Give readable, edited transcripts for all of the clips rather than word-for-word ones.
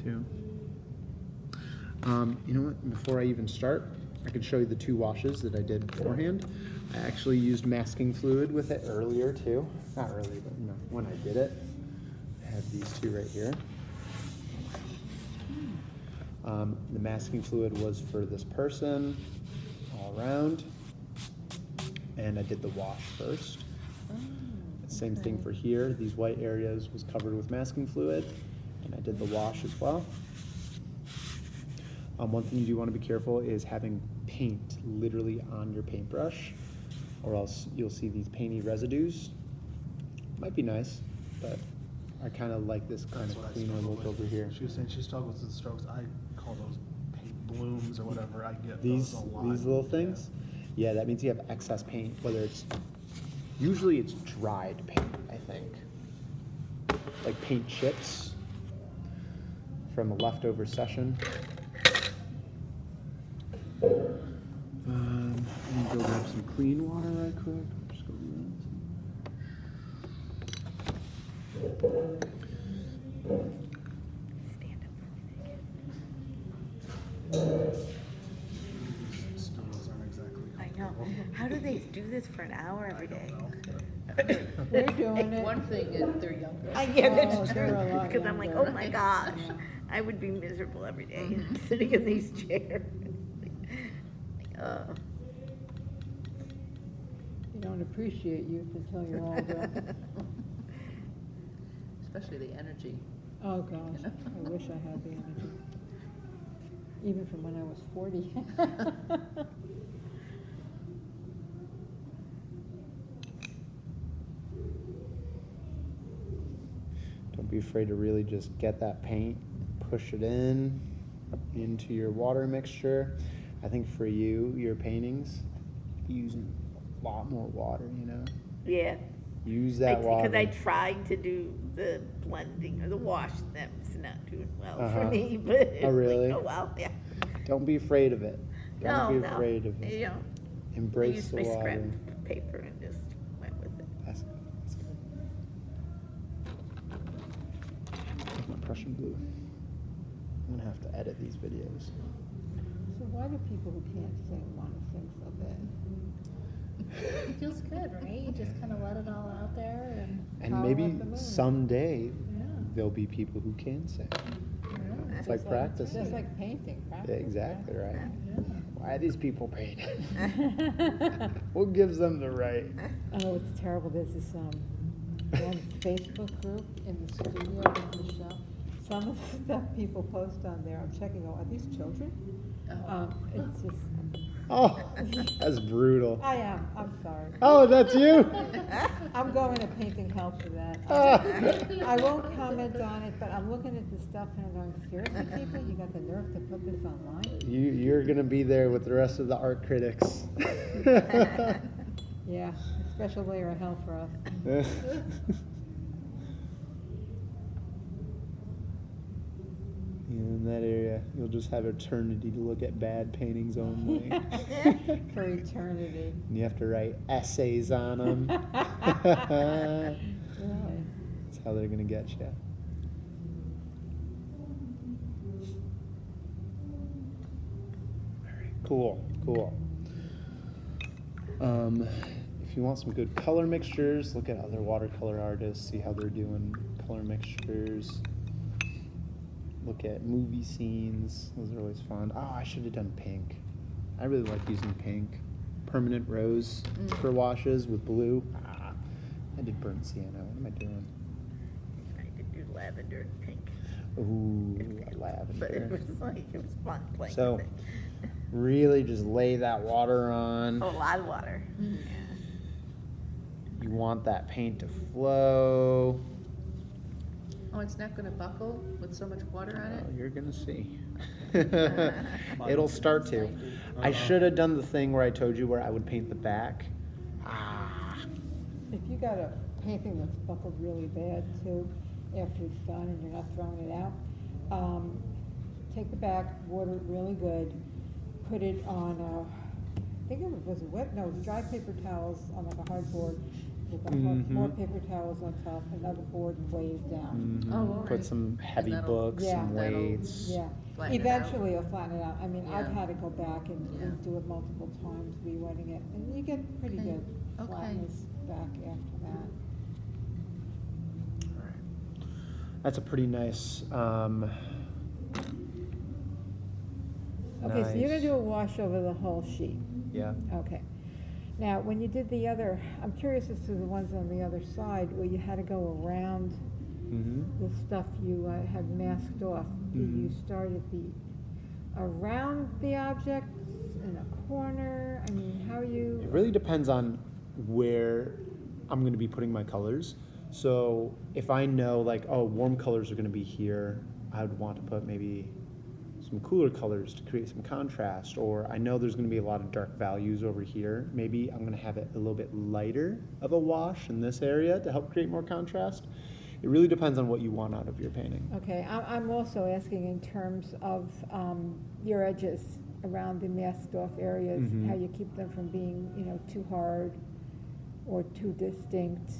too. You know what? Before I even start, I could show you the 2 washes that I did beforehand. I actually used masking fluid with it earlier too. Not earlier, but you know, when I did it. I have these 2 right here. The masking fluid was for this person all around, and I did the wash first. Same thing for here. These white areas was covered with masking fluid, and I did the wash as well. One thing you do want to be careful is having paint literally on your paintbrush, or else you'll see these painty residues. Might be nice, but I kind of like this kind of cleaner look over here. She was saying she struggles with strokes. I call those paint blooms or whatever. I get These those a lot. these little things, yeah, that means you have excess paint. Whether it's usually it's dried paint, I think, like paint chips from a leftover session. I'm gonna go grab some clean water right quick. Just go Stand Stones aren't exactly up. I know. How do they do this for an hour every day? We're doing it. One thing is they're younger. Yeah, Oh, that's they're true. a lot Because I'm like, younger. oh my gosh, I would be miserable every day sitting in these chairs. You don't appreciate youth until you're older. Especially the energy. Oh, gosh, I wish I had the energy. Even from when I was 40. Don't be afraid to really just get that paint, push it into your water mixture. I think for you, your paintings, you're using a lot more water, you know? Yeah. Use that water. Because I tried to do the blending or the wash, that's not doing well for Uh-huh. me. But it's Oh, really? Like, oh well, yeah. Don't be afraid of it. Don't be No, afraid of it. You know, I Embrace used the my water. scrap paper and just went with it. That's good. That's good. Here's my Prussian blue. I'm gonna have to edit these videos. So why do people who can't sing want to sing so bad? It feels good, right? You just kind of let it all out there and Power maybe up the moon. someday yeah. there'll be people who can sing. Yeah. It's like practice. Just like painting, Yeah, practice. exactly right. Yeah. Why are these people painting? What gives them the right? Oh, it's terrible. There's this one Facebook group in the studio in the shop. Some of the stuff people post on there, I'm checking, are these children? It's just, Oh, that's brutal. I am, I'm sorry. Oh, that's you? I'm going to painting help for that. I won't comment on it, but I'm looking at the stuff and I'm going, seriously, people, you got the nerve to put this online? You're gonna be there with the rest of the art critics. Yeah, a special layer of hell for us. In that area, you'll just have eternity to look at bad paintings only. For eternity. And you have to write essays on them. Really? That's how they're gonna get you. Cool, cool. If you want some good color mixtures, look at other watercolor artists, see how they're doing color mixtures. Look at movie scenes, those are always fun. Oh, I should have done pink. I really like using pink. Permanent rose for washes with blue. Ah, I did burnt sienna, what am I doing? I did do lavender and pink. Ooh, But it lavender. was like, it was fun playing So, with it. really just lay that water on. Oh, a lot of water. Yeah. You want that paint to flow. Oh, it's not gonna buckle with so much water on it? Oh, you're gonna see. It'll start to. I should have done the thing where I told you where I would paint the back. Ah. If you got a painting that's buckled really bad too, after it's done and you're not throwing it out, take the back, water it really good, put it on I think it was wet, no, dry paper towels on like a hardboard, with more Mhm. paper towels on top, another board and weigh it down. Mhm. Oh, all Put right. some heavy that'll- books, Yeah. some That'll- weights. Yeah, Flatten it out. eventually you'll flatten it out. I mean, I've Yeah. had to go back and Yeah. do it multiple times, rewetting it, and you get pretty Okay. good Okay. flatness back after that. All right. That's a pretty nice. Okay, so you're gonna nice- do a wash over the whole sheet. Yeah. Okay. Now, when you did the other, I'm curious as to the ones on the other side where you had to go around Mm-hmm. the stuff you had masked off. Did you Mhm. start at around the object, in a corner? I mean, how you? It really depends on where I'm going to be putting my colors. So if I know like, oh, warm colors are going to be here, I would want to put maybe some cooler colors to create some contrast. Or I know there's going to be a lot of dark values over here. Maybe I'm going to have it a little bit lighter of a wash in this area to help create more contrast. It really depends on what you want out of your painting. Okay, I'm also asking in terms of your edges around the masked off areas, Mhm. how you keep them from being, too hard or too distinct.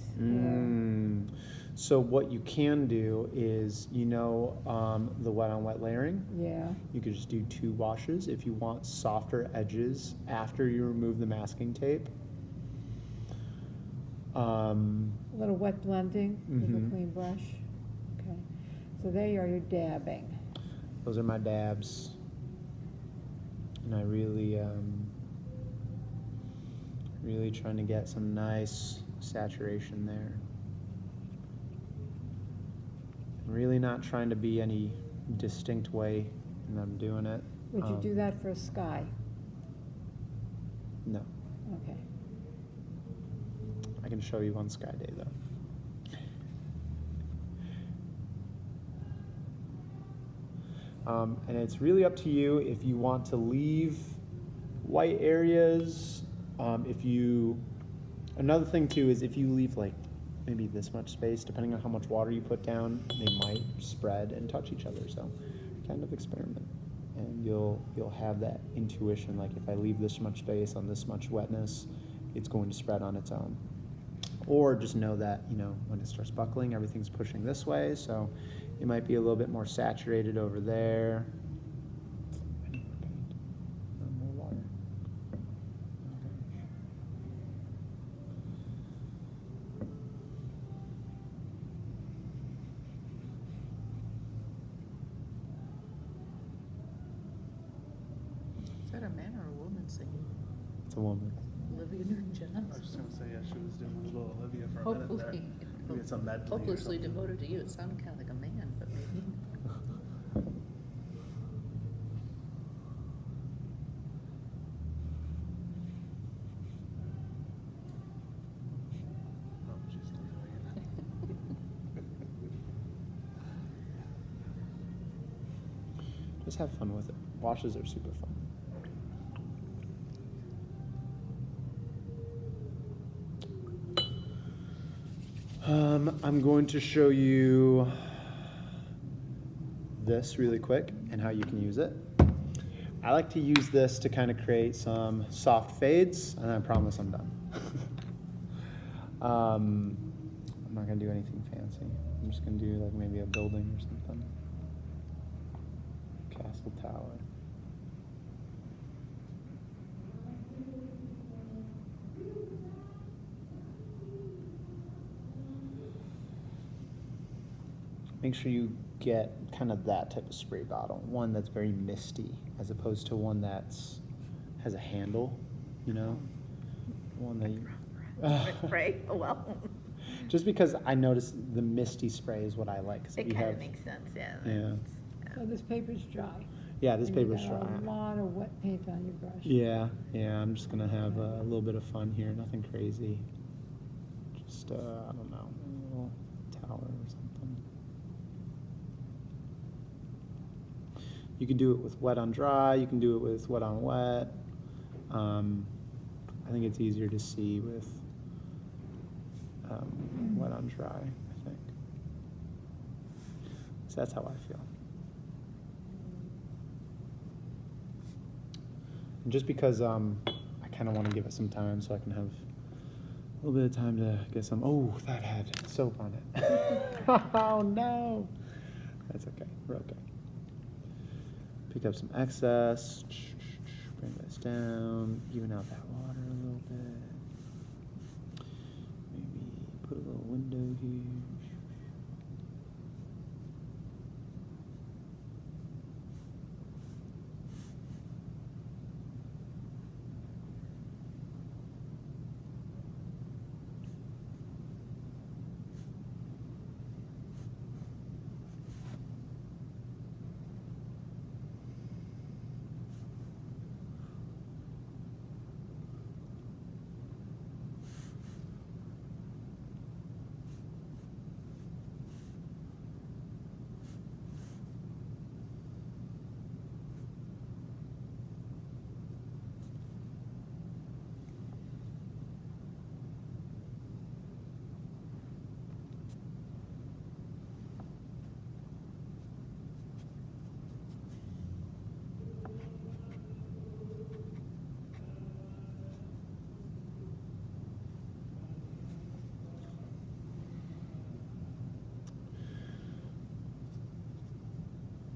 So what you can do is, the wet on wet layering. Yeah, You could just do 2 washes if you want softer edges after you remove the masking tape. a little wet blending with Mhm. a clean brush. Okay, so there you are, you're dabbing. Those are my dabs. And I really, really trying to get some nice saturation there. Really not trying to be any distinct way when I'm doing it. Would you do that for a sky? No. Okay. I can show you on Sky Day though. And it's really up to you if you want to leave white areas. Another thing too is if you leave like maybe this much space, depending on how much water you put down, they might spread and touch each other. So kind of experiment. And you'll have that intuition, like if I leave this much space on this much wetness, it's going to spread on its own. Or just know that, when it starts buckling, everything's pushing this way, so it might be a little bit more saturated over there. More water. Is that a man or a woman singing? It's a woman. Olivia Newton-John? I was just gonna say, yeah, she was doing a little Olivia for a minute there. Hopefully, Maybe it's a medley or hopelessly something. devoted to you. It sounded kind of like a man, but maybe. Oh, she's still doing it. Just have fun with it. Washes are super fun. I'm going to show you this really quick and how you can use it. I like to use this to kind of create some soft fades, and I promise I'm done. I'm not going to do anything fancy. I'm just going to do like maybe a building or something. Castle tower. Make sure you get kind of that type of spray bottle, one that's very misty, as opposed to one that's has a handle, one that you. Spray, oh well, Just because I noticed the misty spray is what I like. 'Cause if it you kind have, of makes sense, yeah. Yeah. So this paper's dry. Yeah, this and you paper's got dry. a lot of wet paint on your brush. Yeah, I'm just gonna have a little bit of fun here, nothing crazy. Just, I don't know, a little tower or something. You can do it with wet on dry, you can do it with wet on wet. I think it's easier to see with wet on dry, I think. So that's how I feel. And just because I kind of want to give it some time so I can have little bit of time to get some. Oh, that had soap on it. Oh no. That's okay. We're okay. Pick up some excess. Bring this down. Even out that water a little bit. Maybe put a little window here.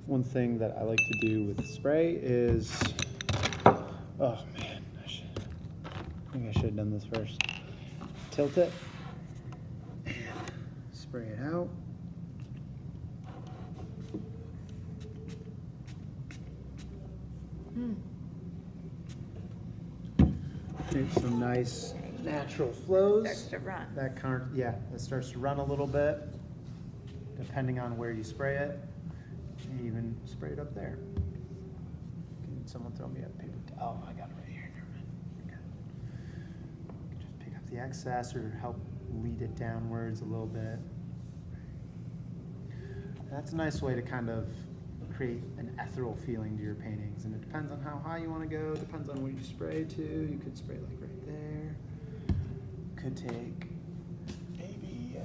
One thing that I like to do with spray is, oh man, I think I should have done this first. Tilt it, and spray it out. Make some nice natural flows. Starts to run. It starts to run a little bit, depending on where you spray it. And even spray it up there. Can someone throw me a paper towel? Oh, I got it right here. Never mind. Okay. Just pick up the excess or help lead it downwards a little bit. That's a nice way to kind of create an ethereal feeling to your paintings. And it depends on how high you want to go. Depends on where you spray to. You could spray like right there. Could take maybe,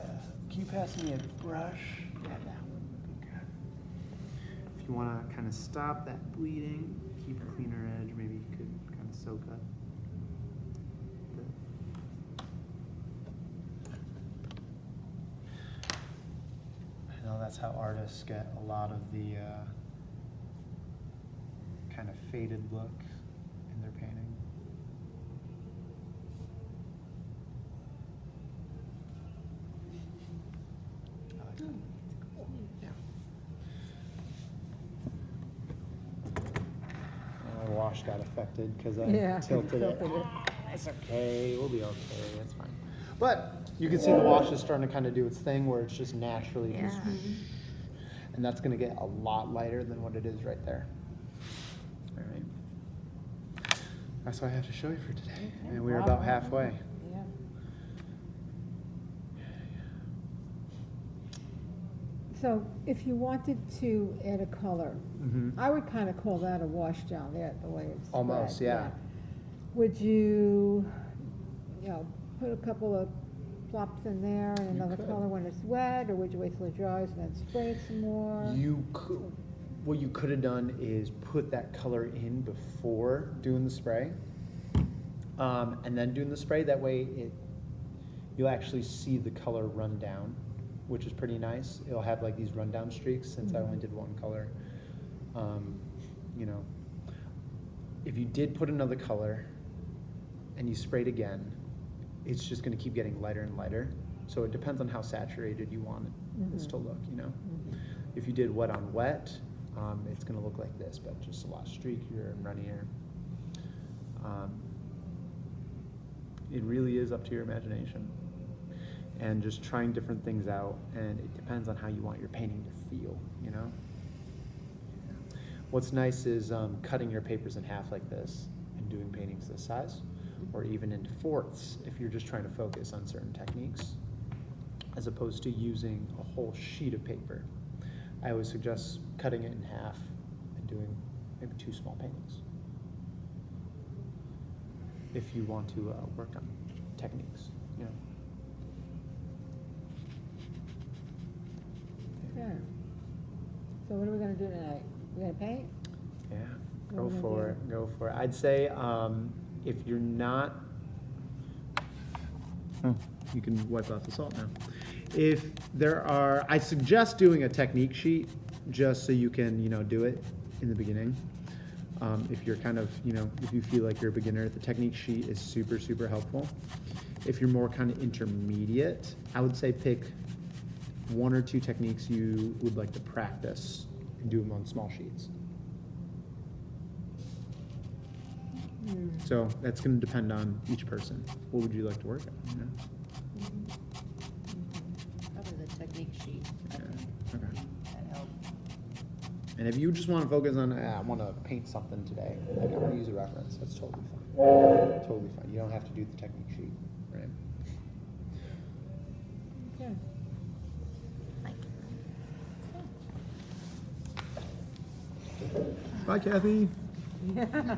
can you pass me a brush? Yeah, that one would be good. If you want to kind of stop that bleeding, keep a cleaner edge, maybe you could kind of soak up. I know that's how artists get a lot of the kind of faded look in their painting. I like that. Yeah. My wash got affected because I tilted it. It's okay. We'll be okay. It's fine. But you can see the wash is starting to kind of do its thing where it's just naturally Yeah. just, and that's going to get a lot lighter than what it is right there. All right. That's all I have to show you for today. And we're about halfway. Yeah. So if you wanted to add a color, Mm-hmm. I would kind of call that a wash down there, the way it's Almost, spread, yeah. Would you, put a couple of plops in there and You another could. color when it's wet, or would you wait till it dries and then spray it some more? What you could have done is put that color in before doing the spray, and then doing the spray. That way, you'll actually see the color run down, which is pretty nice. It'll have like these rundown streaks since I only did one color. If you did put another color and you sprayed again, it's just going to keep getting lighter and lighter. So it depends on how saturated you want this to look, If you did wet on wet, it's going to look like this, but just a lot streakier and runnier. It really is up to your imagination and just trying different things out, and it depends on how you want your painting to feel, What's nice is cutting your papers in half like this and doing paintings this size, or even into fourths if you're just trying to focus on certain techniques, as opposed to using a whole sheet of paper. I always suggest cutting it in half and doing maybe 2 small paintings if you want to work on techniques. Yeah. So what are we gonna do tonight? We gonna paint? Yeah, What go are we gonna for it. Go for it. I'd say if you're not Oh, you can wipe off the salt now. If there are, I suggest doing a technique sheet just so you can, do it in the beginning. If you're kind of, if you feel like you're a beginner, the technique sheet is super, super helpful. If you're more kind of intermediate, I would say pick 1 or 2 techniques you would like to practice and do them on small sheets. So that's going to depend on each person. What would you like to work on? Probably the technique sheet. Yeah. Okay. That helped. And if you just want to focus on, I want to paint something today, like I want to use a reference, that's totally fine. Totally fine. You don't have to do the technique sheet, right? Okay. Bye, Kathy. Yeah.